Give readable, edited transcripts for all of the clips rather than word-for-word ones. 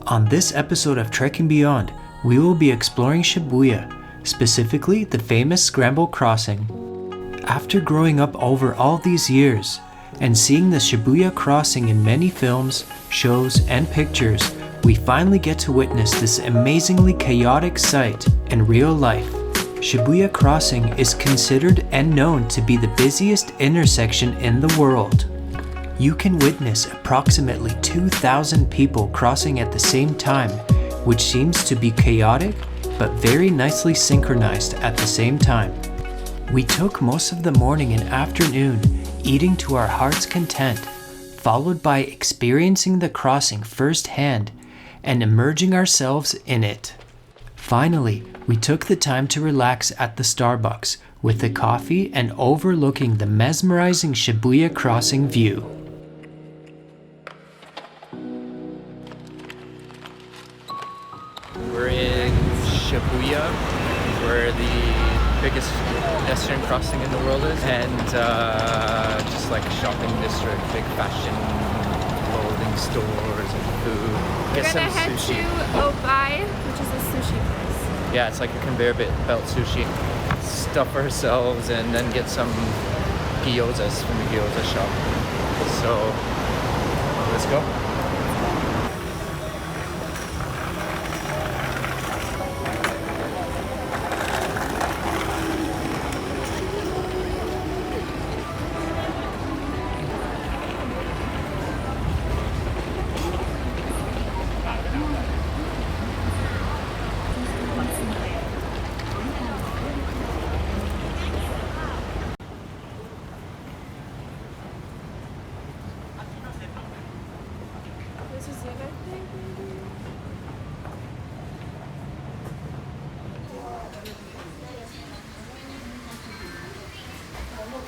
On this episode of Trekking Beyond, we will be exploring Shibuya, specifically the famous Scramble crossing. After growing up over all these years and seeing the Shibuya Crossing in many films, shows, and pictures, we finally get to witness this amazingly chaotic sight in real life. Shibuya Crossing is considered and known to be the busiest intersection in the world. You can witness approximately 2,000 people crossing at the same time, which seems to be chaotic but very nicely synchronized at the same time. We took most of the morning and afternoon eating to our heart's content, followed by experiencing the crossing firsthand and immersing ourselves in it. Finally, we took the time to relax at the Starbucks with a coffee and overlooking the mesmerizing Shibuya Crossing view. We're in Shibuya, where the biggest pedestrian crossing in the world is, and just like a shopping district, big fashion, clothing stores and food. We're gonna head to Obai, which is a sushi place. Yeah, it's like a conveyor belt sushi. Stuff ourselves and then get some gyozas from the gyoza shop. So, let's go.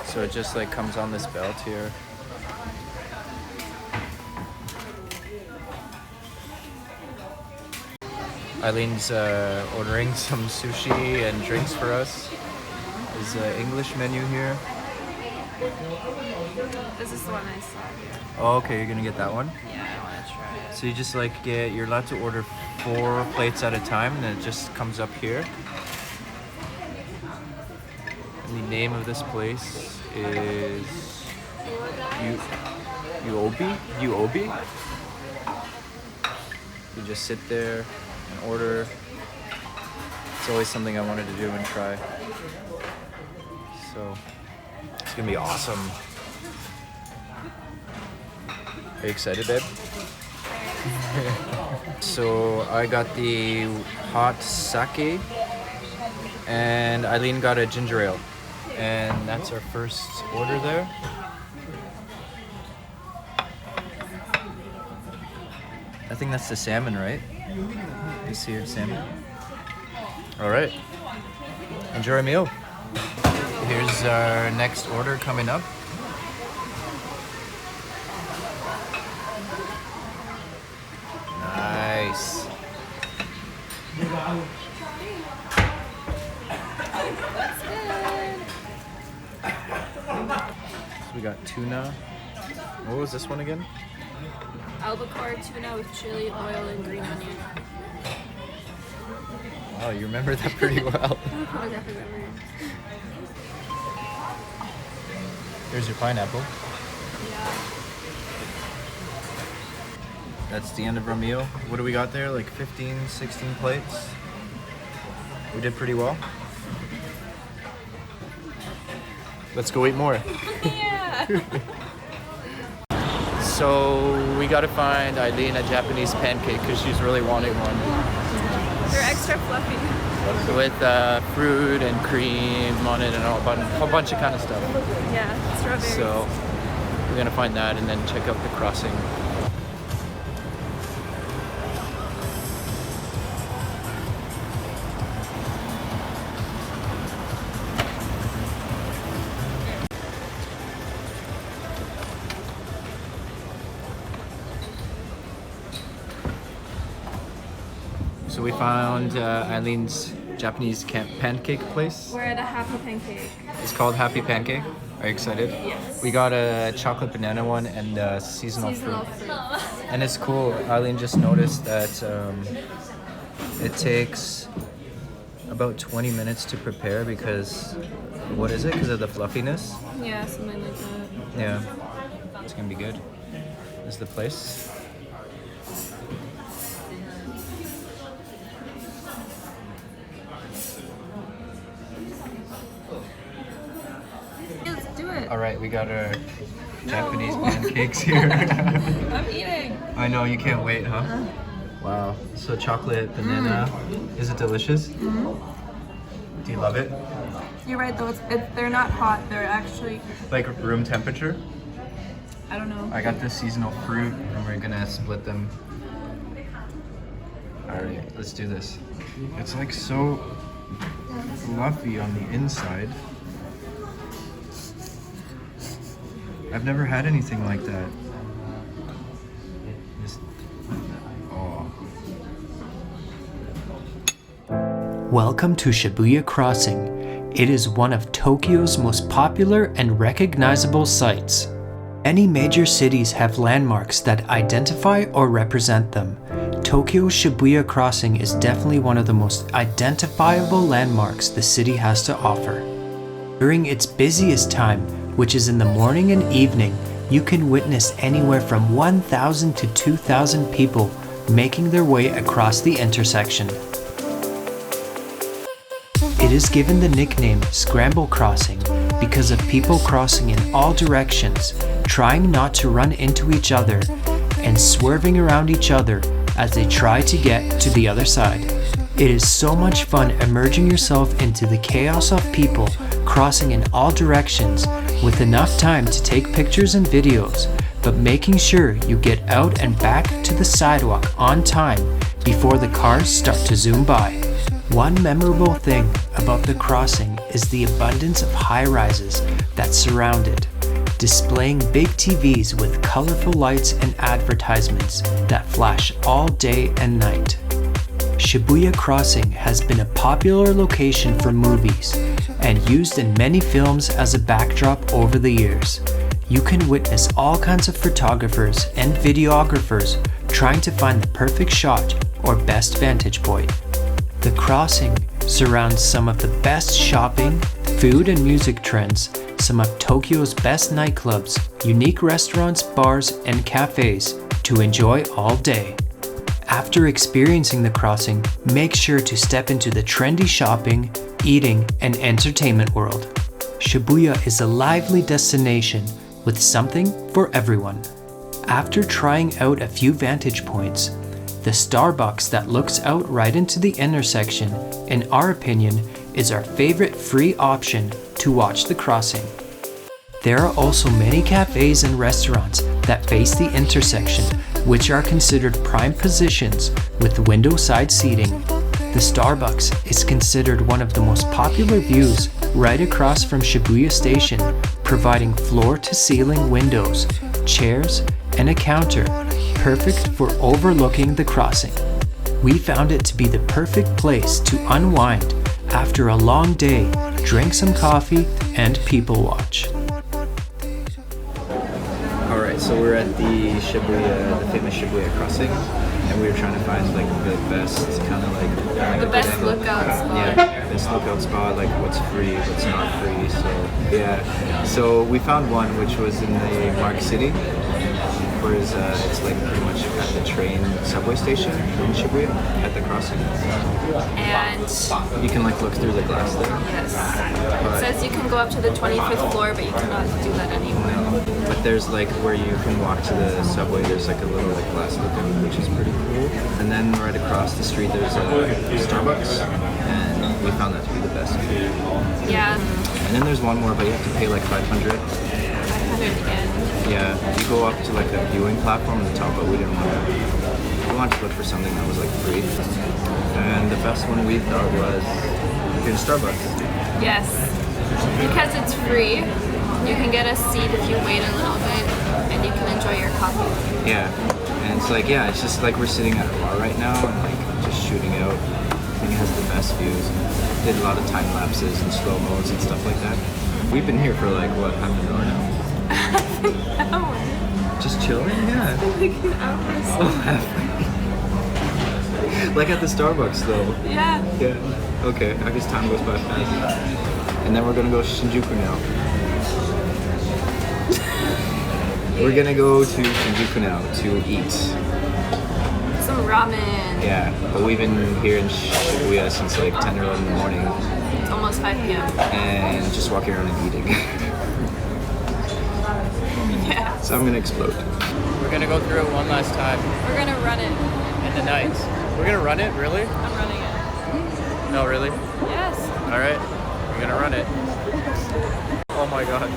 So it just like comes on this belt here. Eileen's ordering some sushi and drinks for us. There's an English menu here. This is the one I saw here. Oh, okay, you're gonna get that one? Yeah, I want to try it. So you just like you're allowed to order 4 plates at a time, and then it just comes up here. And the name of this place is Uobi. You just sit there and order. It's always something I wanted to do and try. So it's gonna be awesome. Are you excited, babe? So I got the hot sake, and Eileen got a ginger ale. And that's our first order there. I think that's the salmon, right? The seared salmon. All right. Enjoy our meal. Here's our next order coming up. Nice. So we got tuna. What was this one again? Albacore tuna with chili, oil, and green onion. Wow, you remember that pretty well. I definitely remember. Here's your pineapple. Yeah. That's the end of our meal. What do we got there? Like 15, 16 plates? We did pretty well. Let's go eat more. Yeah. So we gotta find Eileen a Japanese pancake because she's really wanting one. They're extra fluffy. With fruit and cream on it and a whole bunch of kind of stuff. Yeah, strawberries. So we're gonna find that and then check out the crossing. So we found Eileen's Japanese pancake place. We're at a Happy Pancake. It's called Happy Pancake. Are you excited? Yes. We got a chocolate banana one and a seasonal Seasonal fruit. fruit. And it's cool. Eileen just noticed that it takes about 20 minutes to prepare because, what is it? Because of the fluffiness? Yeah, something like that. Yeah. It's gonna be good. This is the place. Let's do it. All right, we got our Japanese pancakes here. I'm eating. I know, you can't wait, huh? Wow. So chocolate banana. Is it delicious? Do you love it? You're right though. They're not hot. They're actually, Like room temperature? I don't know. I got the seasonal fruit and we're gonna split them. Alright, let's do this. It's like so fluffy on the inside. I've never had anything like that. Oh. Welcome to Shibuya Crossing. It is one of Tokyo's most popular and recognizable sites. Many major cities have landmarks that identify or represent them. Tokyo's Shibuya Crossing is definitely one of the most identifiable landmarks the city has to offer. During its busiest time, which is in the morning and evening, you can witness anywhere from 1,000 to 2,000 people making their way across the intersection. It is given the nickname Scramble Crossing because of people crossing in all directions, trying not to run into each other, and swerving around each other as they try to get to the other side. It is so much fun immersing yourself into the chaos of people crossing in all directions with enough time to take pictures and videos, but making sure you get out and back to the sidewalk on time before the cars start to zoom by. One memorable thing about the crossing is the abundance of high-rises that surround it, displaying big TVs with colorful lights and advertisements that flash all day and night. Shibuya Crossing has been a popular location for movies and used in many films as a backdrop over the years. You can witness all kinds of photographers and videographers trying to find the perfect shot or best vantage point. The crossing surrounds some of the best shopping, food and music trends, some of Tokyo's best nightclubs, unique restaurants, bars, and cafes to enjoy all day. After experiencing the crossing, make sure to step into the trendy shopping, eating, and entertainment world. Shibuya is a lively destination with something for everyone. After trying out a few vantage points, the Starbucks that looks out right into the intersection, in our opinion, is our favorite free option to watch the crossing. There are also many cafes and restaurants that face the intersection, which are considered prime positions with window side seating. The Starbucks is considered one of the most popular views right across from Shibuya Station, providing floor-to-ceiling windows, chairs, and a counter, perfect for overlooking the crossing. We found it to be the perfect place to unwind after a long day, drink some coffee, and people watch. Alright, so we're at the famous Shibuya Crossing, and we were trying to find like the best kind of like The best lookout spot. Yeah, best lookout spot, like what's free, what's not free. So yeah, so we found one which was in the Mark City, whereas it's like pretty much at the train subway station in Shibuya at the crossing. And You can like look through the glass there. yes, it says you can go up to the 25th floor, but you cannot do that anymore. But there's like where you can walk to the subway, there's like a little like glass lookout, which is pretty cool. And then right across the street there's a Starbucks, and we found that to be the best. Yeah, And then there's one more, but you have to pay like 500. 500 again. Yeah, you go up to like a viewing platform at the top, but we didn't want to. We wanted to look for something that was like free. And the best one we thought was in Starbucks. Yes, because it's free, you can get a seat if you wait a little bit, and you can enjoy your coffee. Yeah, and it's like, yeah, it's just like we're sitting at a bar right now and like just shooting out. I think it has the best views. Did a lot of time lapses and slow mo's and stuff like that. We've been here for like, what, half an hour now? Oh, Just chilling? Yeah. like an hour or so. Oh, half. Like at the Starbucks though. Yeah. Yeah. Okay, I guess time goes by fast. And then we're gonna go Shinjuku now. We're gonna go to Shinjuku now to eat. Some ramen. Yeah, but we've been here in Shibuya since like 10 or 11 in the morning. It's almost 5 p.m. And just walking around and eating. Yeah. So I'm gonna explode. We're gonna go through it one last time We're gonna run it. in the night. We're gonna run it? Really? I'm running it. No, really? Yes. Alright, we're gonna run it. Oh my god.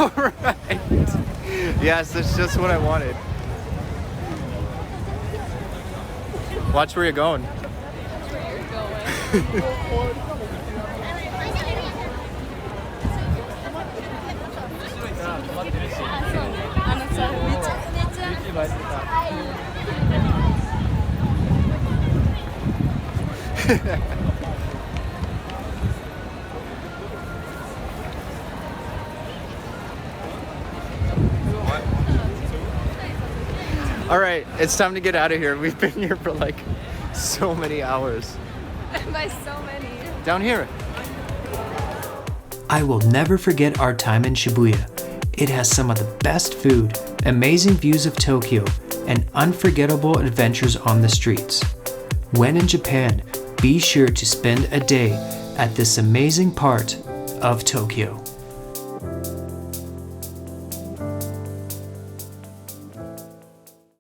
Alright. Yes, that's just what I wanted. Watch where you're going. All right, it's time to get out of here. We've been here for like so many hours. By so many. Down here. I will never forget our time in Shibuya. It has some of the best food, amazing views of Tokyo, and unforgettable adventures on the streets. When in Japan, be sure to spend a day at this amazing part of Tokyo.